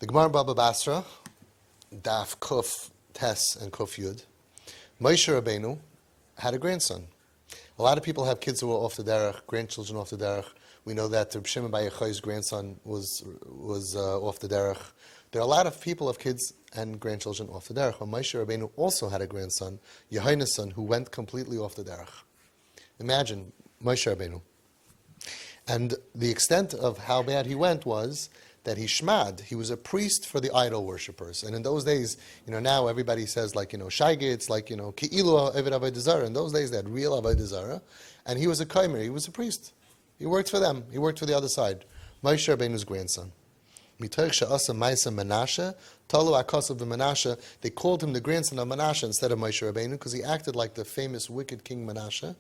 The Gemara Baba Basra, Daf Kuf Tes and Kuf Yud. MOSHE RABBEINU had a grandson. A lot of people have kids who are off the derech, grandchildren off the derech. We know that Reb Shimon Bar Yochai's grandson was off the derech. There are a lot of people of kids and grandchildren off the derech. But MOSHE RABBEINU also had a grandson, Yehona's son, who went completely off the derech. Imagine MOSHE RABBEINU. And the extent of how bad he went was that he was a priest for the idol worshippers. And in those days, now everybody says shaygits, ki'ilu eved avodah zarah. In those days they had real avodah zarah. And he was a kaimer, he was a priest. He worked for them, he worked for the other side. MOSHE RABBEINU's grandson. Mitoich she'asa ma'aseh Menashe, talu akasav v'Menashe. They called him the grandson of Menashe instead of MOSHE RABBEINU because he acted like the famous wicked king Menashe.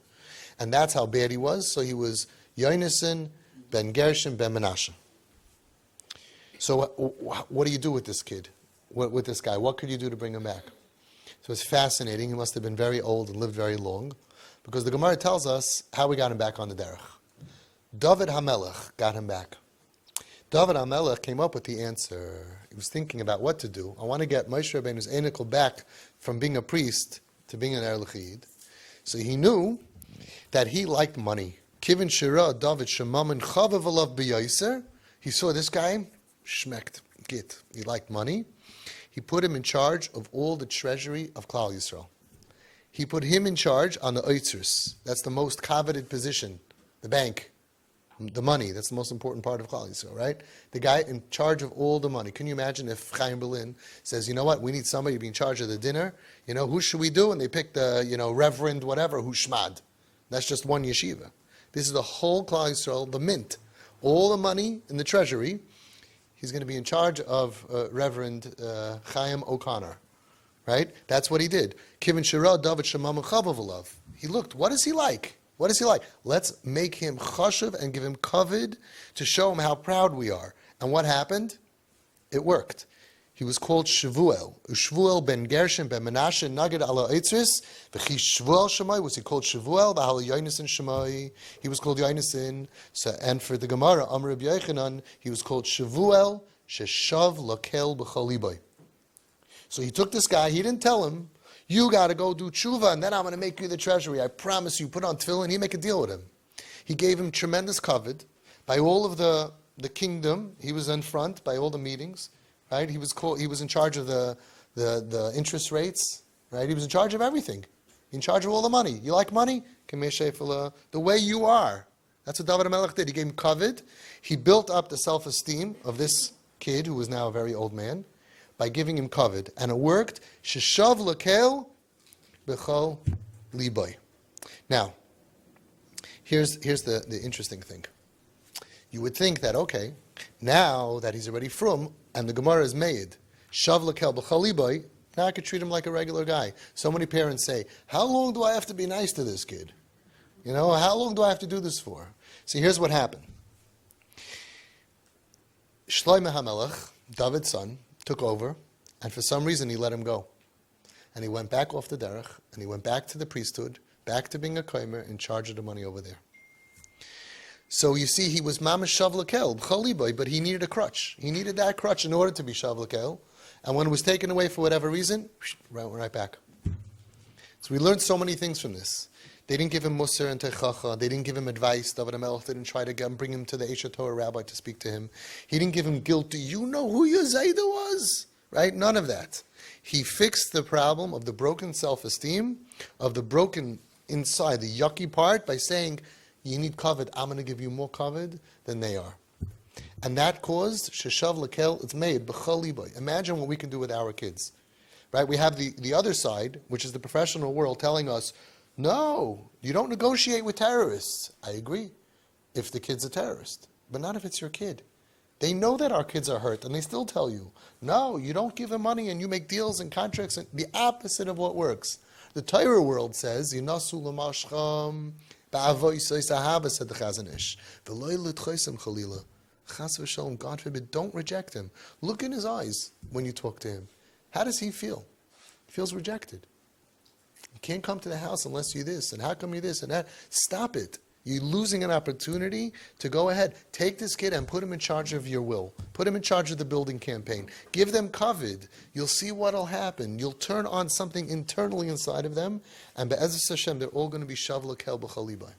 And that's how bad he was. So he was Yonason ben Gershon ben Menashe. So what do you do with this kid, with this guy? What could you do to bring him back? So it's fascinating. He must have been very old and lived very long, because the Gemara tells us how we got him back on the derech. DOVID HAMELECH got him back. DOVID HAMELECH came up with the answer. He was thinking about what to do. I want to get MOSHE RABBEINU's Einikel back from being a priest to being an erlich. So he knew that he liked money. Kivin Shiרד David Shemamin Chavav Alav B'Yaiser. He saw this guy. Shmekt, git. He liked money. He put him in charge of all the treasury of Klal Yisrael. He put him in charge on the oitzers. That's the most coveted position. The bank, the money. That's the most important part of Klal Yisrael, right? The guy in charge of all the money. Can you imagine if Chaim Berlin says, you know what, we need somebody to be in charge of the dinner. Who should we do? And they pick the, Reverend whatever, who's Shmad. That's just one yeshiva. This is the whole Klal Yisrael, the mint. All the money in the treasury. He's going to be in charge of Reverend Chaim O'Connor, right? That's what he did. Kivin Shiraz David Shemam Chavavulav. He looked. What is he like? What is he like? Let's make him chashuv and give him kavod to show him how proud we are. And what happened? It worked. He was called Shavuel. Shvuel ben Gershon ben Menashe naged ala eitzris. V'chi Shvuel Shemai. Was he called Shavuel? V'hal Yonason Shemai. He was called Yonason. So, and for the Gemara, Amar Rabbi Yochanan, he was called Shavuel Sheshav Lakel B'Chalibai. So he took this guy. He didn't tell him, you got to go do tshuva, and then I'm going to make you the treasury. I promise you. Put on tefillin. He make a deal with him. He gave him tremendous kavod by all of the kingdom. He was in front by all the meetings. Right? He was in charge of the interest rates. Right? He was in charge of everything. In charge of all the money. You like money? The way you are. That's what David HaMelech did. He gave him kavod. He built up the self-esteem of this kid, who was now a very old man, by giving him kavod. And it worked. Sheshav lekel b'chol liboy. Now, here's the interesting thing. You would think that, okay, now that he's already frum, and the Gemara is made, shav lekel b'chaliboy, now I could treat him like a regular guy. So many parents say, how long do I have to be nice to this kid? How long do I have to do this for? See, here's what happened. Shlomo HaMelech, David's son, took over, and for some reason he let him go. And he went back off the derech, and he went back to the priesthood, back to being a komer, in charge of the money over there. So you see, he was mamash shav lekel, b'chaliboy, but he needed a crutch. He needed that crutch in order to be shav lekel. And when it was taken away for whatever reason, right back. So we learned so many things from this. They didn't give him musar and techacha. They didn't give him advice. David HaMelech didn't try to bring him to the Torah rabbi to speak to him. He didn't give him guilt. Do you know who your Zayda was? Right? None of that. He fixed the problem of the broken self-esteem, of the broken inside, the yucky part, by saying, you need kavod. I'm going to give you more kavod than they are. And that caused sheshav lekel, it's made b'chaliboy. Imagine what we can do with our kids. Right? We have the other side, which is the professional world, telling us, no, you don't negotiate with terrorists. I agree, if the kid's a terrorist. But not if it's your kid. They know that our kids are hurt, and they still tell you, no, you don't give them money and you make deals and contracts. And the opposite of what works. The Torah world says, Yinasu l'mashcham, Ahavah, said the Chazon Ish. God forbid, don't reject him. Look in his eyes when you talk to him. How does he feel? He feels rejected. You can't come to the house unless you this, and how come you this and that? Stop it. You're losing an opportunity to go ahead. Take this kid and put him in charge of your will. Put him in charge of the building campaign. Give them kavod. You'll see what'll happen. You'll turn on something internally inside of them, and be'ezus Hashem, they're all going to be shavla kel b'chalibai.